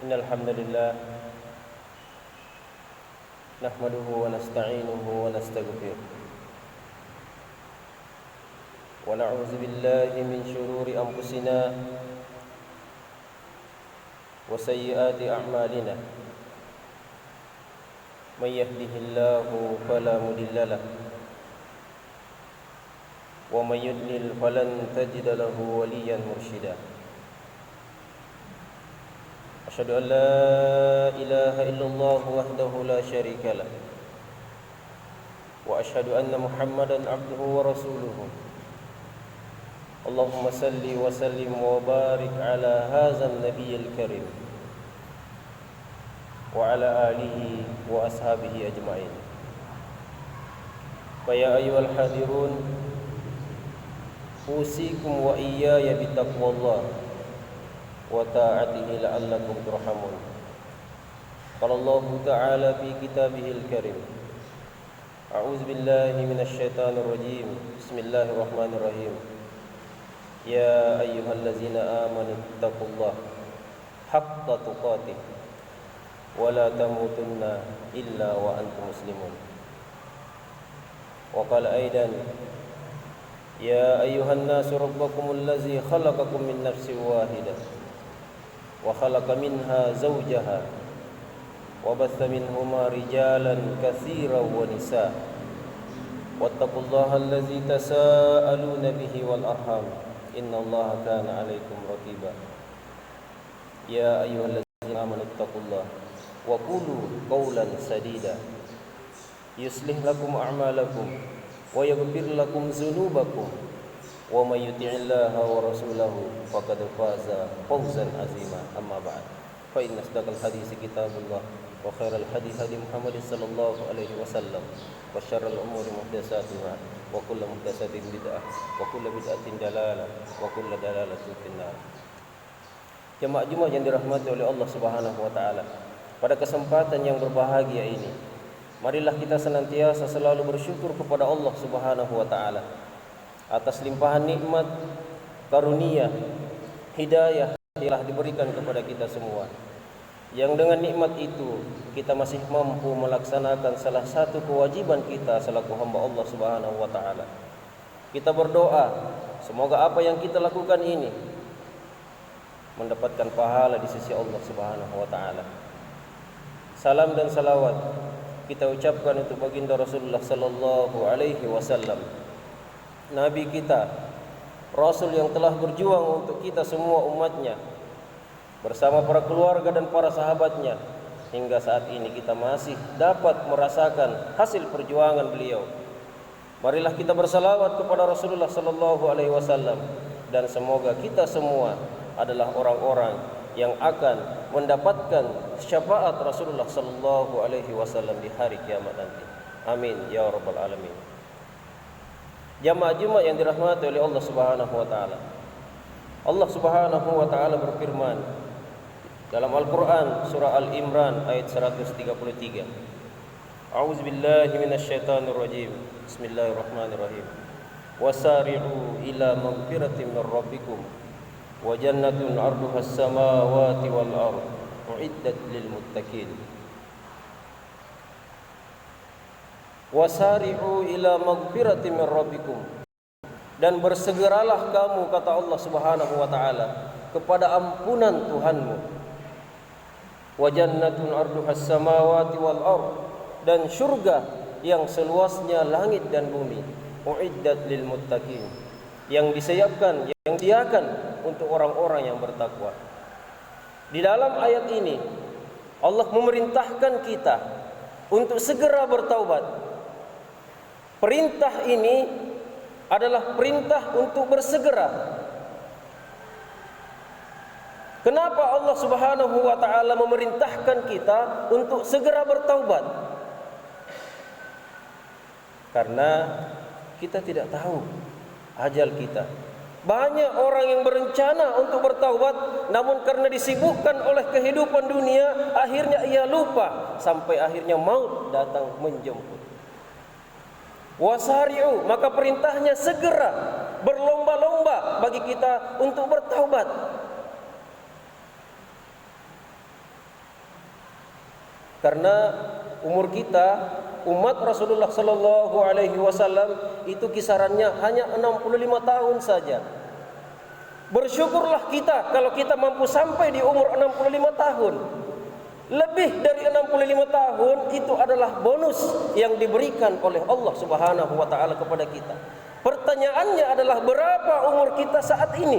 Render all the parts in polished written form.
Innal hamdalillah nahmaduhu wa nasta'inuhu wa nastaghfiruh wa na'udzu billahi min shururi anfusina wa sayyiati a'malina may yahdihillahu fala mudilla lahu wa may yudlil falan tajida lahu waliyyan mursyida. أشهد أن لا إله إلا الله وحده لا شريك له وأشهد أن محمدا عبده ورسوله اللهم صل وسلم وبارك على هذا النبي الكريم وعلى آله وأصحابه أجمعين. فيا أيها الحاضرون أوصيكم وإياي بتقوى الله وطاعته لعلكم ترحمون. قال الله تعالى في كتابه الكريم أعوذ بالله من الشيطان الرجيم بسم الله الرحمن الرحيم يا أيها الذين آمنوا اتقوا الله حق تقاته ولا تموتن إلا وأنتم مسلمون. وقال أيضا يا أيها الناس ربكم الذي خلقكم من نفس واحدة وخلق منها زوجها وبث منهما رجالا كثيرا ونساء واتقوا الله الذي تساءلون به والأرحام إن الله كان عليكم رقيبا. يا أيها الذين آمنوا اتقوا الله وقولوا قولا سديدا يصلح لكم أعمالكم ويغفر لكم ذنوبكم ومن يطع الله ورسوله فقد فاز فوزا عظيما. أما بعد فإن أصدق الحديث كتاب الله وخير الهدي هدي محمد صلى الله عليه وسلم وشر الأمور محدثاتها وكل محدثة بدعة وكل بدعة ضلالة وكل ضلالة في النار. Jemaah Jumat yang dirahmati oleh Allah Subhanahu wa taala. Pada kesempatan yang berbahagia ini, marilah kita senantiasa selalu bersyukur kepada Allah Subhanahu wa taala atas limpahan nikmat, karunia, hidayah yang telah diberikan kepada kita semua. Yang dengan nikmat itu kita masih mampu melaksanakan salah satu kewajiban kita selaku hamba Allah Subhanahu wa taala. Kita berdoa semoga apa yang kita lakukan ini mendapatkan pahala di sisi Allah Subhanahu wa taala. Salam dan salawat kita ucapkan untuk baginda Rasulullah sallallahu alaihi wasallam, Nabi kita, Rasul yang telah berjuang untuk kita semua umatnya bersama para keluarga dan para sahabatnya. Hingga saat ini kita masih dapat merasakan hasil perjuangan beliau. Marilah kita bersalawat kepada Rasulullah sallallahu alaihi wasallam dan semoga kita semua adalah orang-orang yang akan mendapatkan syafaat Rasulullah sallallahu alaihi wasallam di hari kiamat nanti. Amin ya rabbal alamin. Jamaah Jumat yang dirahmati oleh Allah Subhanahu wa taala. Allah Subhanahu wa taala berfirman dalam Al-Qur'an surah Al-Imran ayat 133. A'udzu billahi minasyaitonir rajim. Bismillahirrahmanirrahim. Wasari'u ila maghfiratin mir rabbikum wa jannatun 'arduha as-samawati wal ardh u'iddat lil muttaqin. Wasari'u ila maghfiratin min rabbikum, dan bersegeralah kamu, kata Allah Subhanahu wa taala, kepada ampunan Tuhanmu. Wa jannatun 'arduha as-samawati wal ardh, dan surga yang seluasnya langit dan bumi. Uiddat lil muttaqin, yang disiapkan, yang disediakan untuk orang-orang yang bertakwa. Di dalam ayat ini Allah memerintahkan kita untuk segera bertaubat. Perintah ini adalah perintah untuk bersegera. Kenapa Allah Subhanahu wa taala memerintahkan kita untuk segera bertaubat? Karena kita tidak tahu ajal kita. Banyak orang yang berencana untuk bertaubat, namun karena disibukkan oleh kehidupan dunia, akhirnya ia lupa sampai akhirnya maut datang menjemput. Wasari'u, maka perintahnya segera, berlomba-lomba bagi kita untuk bertaubat. Karena umur kita, umat Rasulullah sallallahu alaihi wasallam itu kisarannya hanya 65 tahun saja. Bersyukurlah kita kalau kita mampu sampai di umur 65 tahun. Lebih dari 65 tahun itu adalah bonus yang diberikan oleh Allah Subhanahu wa taala kepada kita. Pertanyaannya adalah berapa umur kita saat ini?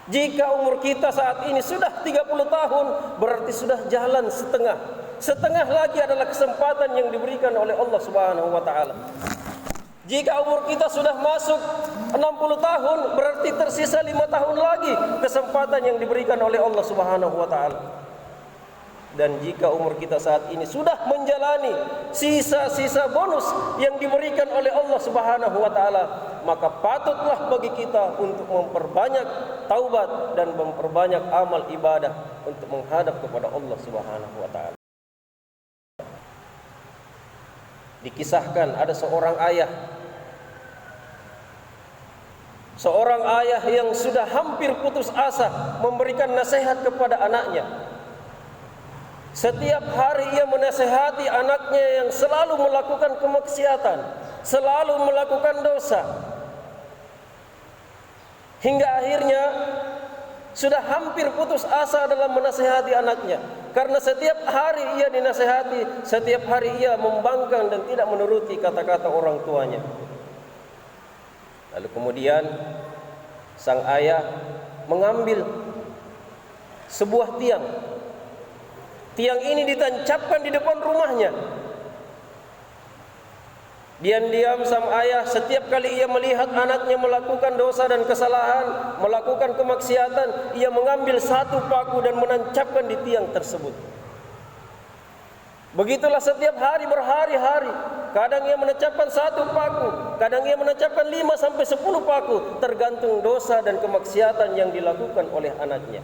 Jika umur kita saat ini sudah 30 tahun, berarti sudah jalan setengah. Setengah lagi adalah kesempatan yang diberikan oleh Allah Subhanahu wa taala. Jika umur kita sudah masuk 60 tahun, berarti tersisa 5 tahun lagi kesempatan yang diberikan oleh Allah Subhanahu wa taala. Dan jika umur kita saat ini sudah menjalani sisa-sisa bonus yang diberikan oleh Allah Subhanahu wa taala, maka patutlah bagi kita untuk memperbanyak taubat dan memperbanyak amal ibadah untuk menghadap kepada Allah Subhanahu wa taala. Dikisahkan ada seorang ayah yang sudah hampir putus asa memberikan nasihat kepada anaknya. Setiap hari ia menasihati anaknya yang selalu melakukan kemaksiatan, selalu melakukan dosa. Hingga akhirnya sudah hampir putus asa dalam menasihati anaknya. Karena setiap hari ia dinasihati, setiap hari ia membangkang dan tidak menuruti kata-kata orang tuanya. Lalu kemudian sang ayah mengambil sebuah tiang. Tiang ini ditancapkan di depan rumahnya. Diam-diam sang ayah setiap kali ia melihat anaknya melakukan dosa dan kesalahan, melakukan kemaksiatan, ia mengambil satu paku dan menancapkan di tiang tersebut. Begitulah setiap hari berhari-hari. Kadang ia menancapkan satu paku, kadang ia menancapkan 5 sampai 10 paku, tergantung dosa dan kemaksiatan yang dilakukan oleh anaknya.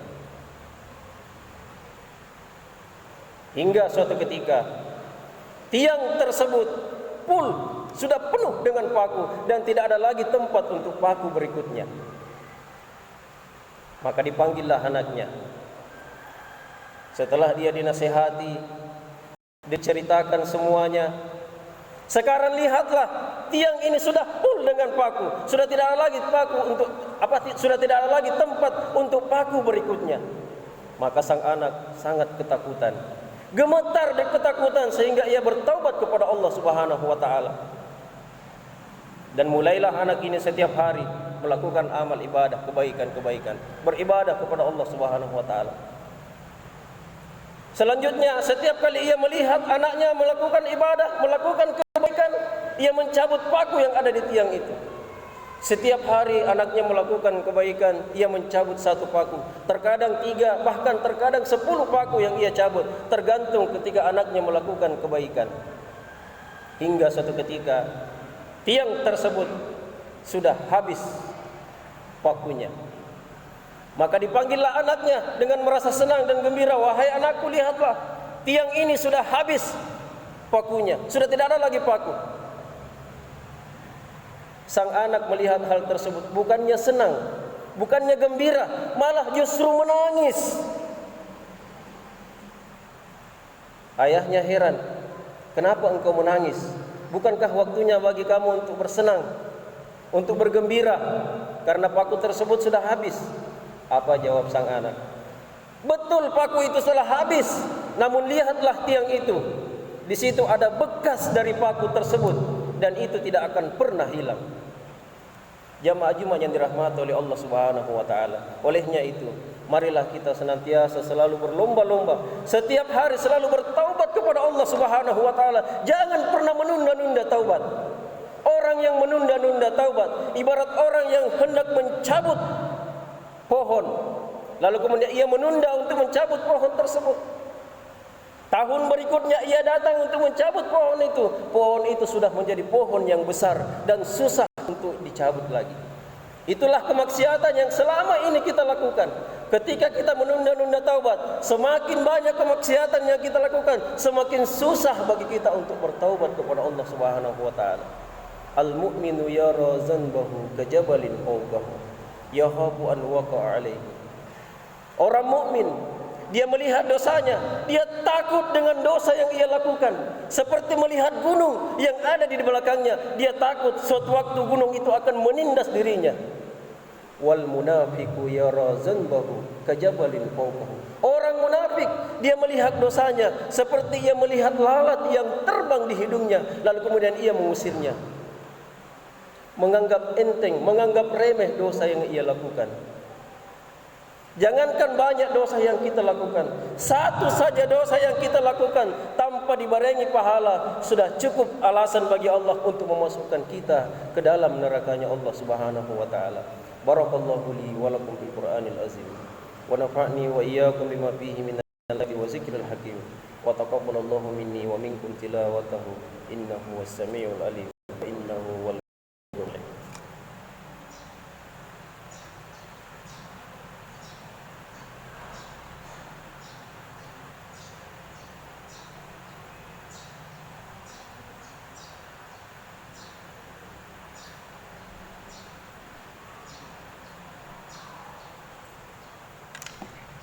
Hingga suatu ketika tiang tersebut sudah penuh dengan paku dan tidak ada lagi tempat untuk paku berikutnya. Maka dipanggillah anaknya. Setelah dia dinasihati, diceritakan semuanya. Sekarang lihatlah, tiang ini sudah full dengan paku. Sudah tidak ada lagi sudah tidak ada lagi tempat untuk paku berikutnya. Maka sang anak sangat ketakutan. Gemetar dan ketakutan sehingga ia bertaubat kepada Allah Subhanahu wa taala. Dan mulailah anak ini setiap hari melakukan amal ibadah, kebaikan-kebaikan, beribadah kepada Allah Subhanahu wa taala. Selanjutnya, setiap kali ia melihat anaknya melakukan ibadah, melakukan kebaikan, ia mencabut paku yang ada di tiang itu. Setiap hari anaknya melakukan kebaikan, ia mencabut satu paku. Terkadang 3, bahkan terkadang 10 paku yang ia cabut, tergantung ketika anaknya melakukan kebaikan. Hingga suatu ketika tiang tersebut sudah habis pakunya. Maka dipanggillah anaknya dengan merasa senang dan gembira. Wahai anakku, lihatlah, tiang ini sudah habis pakunya, sudah tidak ada lagi paku. Sang anak melihat hal tersebut, bukannya senang, bukannya gembira, malah justru menangis. Ayahnya heran, kenapa engkau menangis? Bukankah waktunya bagi kamu untuk bersenang, untuk bergembira, karena paku tersebut sudah habis? Apa jawab sang anak? Betul, paku itu telah habis, namun lihatlah tiang itu. Di situ ada bekas dari paku tersebut, dan itu tidak akan pernah hilang. Jamaah Jumat yang dirahmati oleh Allah Subhanahu wa taala. Olehnya itu, marilah kita senantiasa selalu berlomba-lomba, setiap hari selalu bertaubat kepada Allah Subhanahu wa taala. Jangan pernah menunda-nunda taubat. Orang yang menunda-nunda taubat ibarat orang yang hendak mencabut pohon, lalu kemudian ia menunda untuk mencabut pohon tersebut. Tahun berikutnya ia datang untuk mencabut pohon itu. Pohon itu sudah menjadi pohon yang besar dan susah untuk dicabut lagi. Itulah kemaksiatan yang selama ini kita lakukan. Ketika kita menunda-nunda taubat, semakin banyak kemaksiatan yang kita lakukan, semakin susah bagi kita untuk bertaubat kepada Allah Subhanahu wa taala. Al-mu'minu yara zanbahu kajabalin fawqahu yahabu an waqa'a alaihi. Orang mukmin, dia melihat dosanya, dia takut dengan dosa yang ia lakukan. Seperti melihat gunung yang ada di belakangnya, dia takut suatu waktu gunung itu akan menindas dirinya. Wal munafiqu yara zanbahu kajabalin fawqahu. Orang munafik, dia melihat dosanya seperti ia melihat lalat yang terbang di hidungnya, lalu kemudian ia mengusirnya. Menganggap enteng, menganggap remeh dosa yang ia lakukan. Jangankan banyak dosa yang kita lakukan, satu saja dosa yang kita lakukan tanpa dibarengi pahala sudah cukup alasan bagi Allah untuk memasukkan kita ke dalam nerakanya Allah Subhanahu wa taala. Barakallahu li wa lakum bil Qur'anil azim wa nafa'ni wa iyyakum bima fihi min al-ayati wa zikril hakim wa taqabbalallahu minni wa minkum tilawatahu innahu was-sami'ul alim.